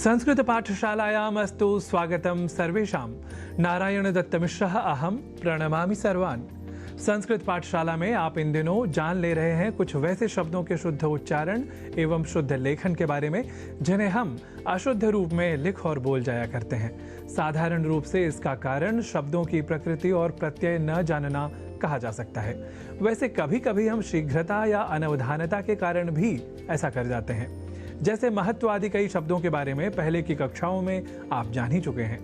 संस्कृत पाठशालायाम् अस्तु स्वागतम सर्वेषां। नारायण दत्त मिश्रः अहम प्रणमामि सर्वान्। संस्कृत पाठशाला में आप इन दिनों जान ले रहे हैं कुछ वैसे शब्दों के शुद्ध उच्चारण एवं शुद्ध लेखन के बारे में जिन्हें हम अशुद्ध रूप में लिख और बोल जाया करते हैं। साधारण रूप से इसका कारण शब्दों की प्रकृति और प्रत्यय न जानना कहा जा सकता है। वैसे कभी कभी हम शीघ्रता या अनवधानता के कारण भी ऐसा कर जाते हैं। जैसे महत्व आदि कई शब्दों के बारे में पहले की कक्षाओं में आप जान ही चुके हैं,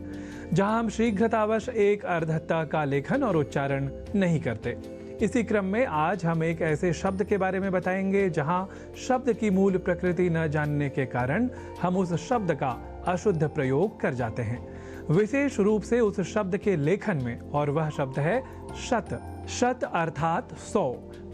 जहां हम शीघ्रतावश एक अर्धता का लेखन और उच्चारण नहीं करते। इसी क्रम में आज हम एक ऐसे शब्द के बारे में बताएंगे जहां शब्द की मूल प्रकृति न जानने के कारण हम उस शब्द का अशुद्ध प्रयोग कर जाते हैं, विशेष रूप से उस शब्द के लेखन में, और वह शब्द है शत। शत अर्थात 100।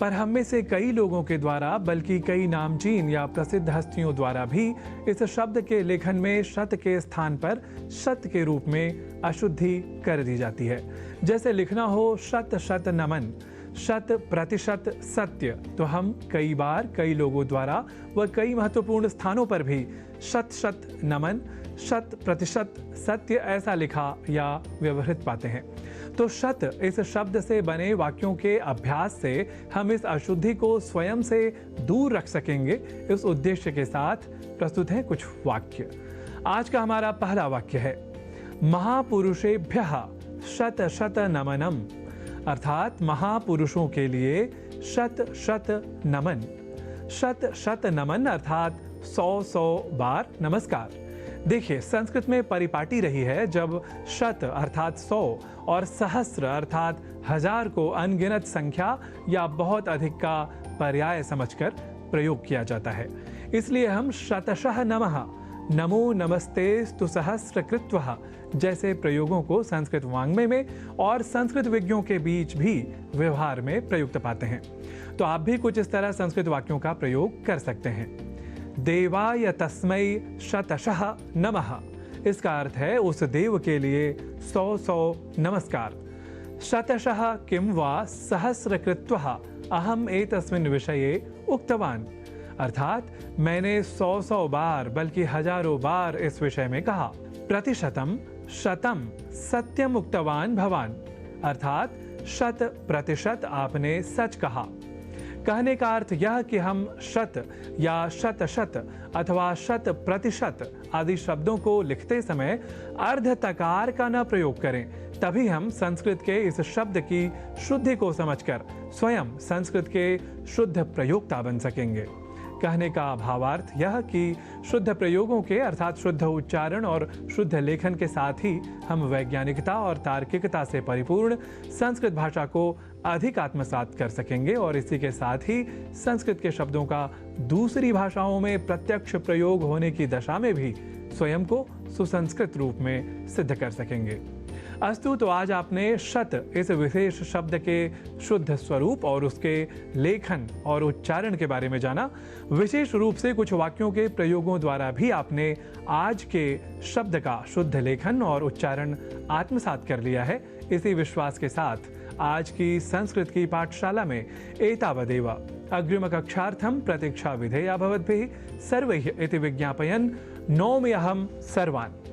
पर हम में से कई लोगों के द्वारा, बल्कि कई नामचीन या प्रसिद्ध हस्तियों द्वारा भी इस शब्द के लेखन में शत के स्थान पर शत के रूप में अशुद्धि कर दी जाती है। जैसे लिखना हो शत शत नमन, शत प्रतिशत सत्य, तो हम कई बार कई लोगों द्वारा व कई महत्वपूर्ण स्थानों पर भी शत शत नमन, शत प्रतिशत सत्य ऐसा लिखा या व्यवहृत पाते हैं। तो शत इस शब्द से बने वाक्यों के अभ्यास से हम इस अशुद्धि को स्वयं से दूर रख सकेंगे। इस उद्देश्य के साथ प्रस्तुत हैं कुछ वाक्य। आज का हमारा पहला वाक्य है महापुरुषेभ्यः शत शत नमनम, अर्थात महापुरुषों के लिए शत शत नमन। शत शत नमन अर्थात 100 बार नमस्कार। देखिए, संस्कृत में परिपाटी रही है जब शत अर्थात 100 और सहस्र अर्थात 1000 को अनगिनत संख्या या बहुत अधिक का पर्याय समझकर प्रयोग किया जाता है। इसलिए हम शतशः नमः, नमो नमस्तेस्तु सहस्रकृत्वः जैसे प्रयोगों को संस्कृत वाङ्मय में और संस्कृत विज्ञों के बीच भी व्यवहार में प्रयुक्त पाते हैं। तो आप भी कुछ इस तरह संस्कृत वाक्यों का प्रयोग कर सकते हैं। देवाय तस्मै शतशः नमः, इसका अर्थ है उस देव के लिए 100 नमस्कार। शतशः किं वा सहस्रकृत्वः अहम एतस्मिन् विषये उक्तवान्, अर्थात मैंने 100 बार बल्कि हजारों बार इस विषय में कहा। प्रतिशतम शतम सत्यम उक्तवान भवान, अर्थात 100% आपने सच कहा। कहने का अर्थ यह कि हम शत या शत शत अथवा 100% आदि शब्दों को लिखते समय अर्ध तकार का न प्रयोग करें, तभी हम संस्कृत के इस शब्द की शुद्धि को समझकर स्वयं संस्कृत के शुद्ध प्रयोक्ता बन सकेंगे। कहने का भावार्थ यह कि शुद्ध प्रयोगों के अर्थात शुद्ध उच्चारण और शुद्ध लेखन के साथ ही हम वैज्ञानिकता और तार्किकता से परिपूर्ण संस्कृत भाषा को अधिक आत्मसात कर सकेंगे और इसी के साथ ही संस्कृत के शब्दों का दूसरी भाषाओं में प्रत्यक्ष प्रयोग होने की दशा में भी स्वयं को सुसंस्कृत रूप में सिद्ध कर सकेंगे। अस्तु, तो आज आपने शत इस विशेष शब्द के शुद्ध स्वरूप और उसके लेखन और उच्चारण के बारे में जाना। विशेष रूप से कुछ वाक्यों के प्रयोगों द्वारा भी आपने आज के शब्द का शुद्ध लेखन और उच्चारण आत्मसात कर लिया है। इसी विश्वास के साथ आज की संस्कृत की पाठशाला में एतावदेव। अग्रिम कक्षार्थं प्रतीक्षा विधेया भवद्भिः सर्वैः इति विज्ञापयन् नौमि अहं सर्वान्।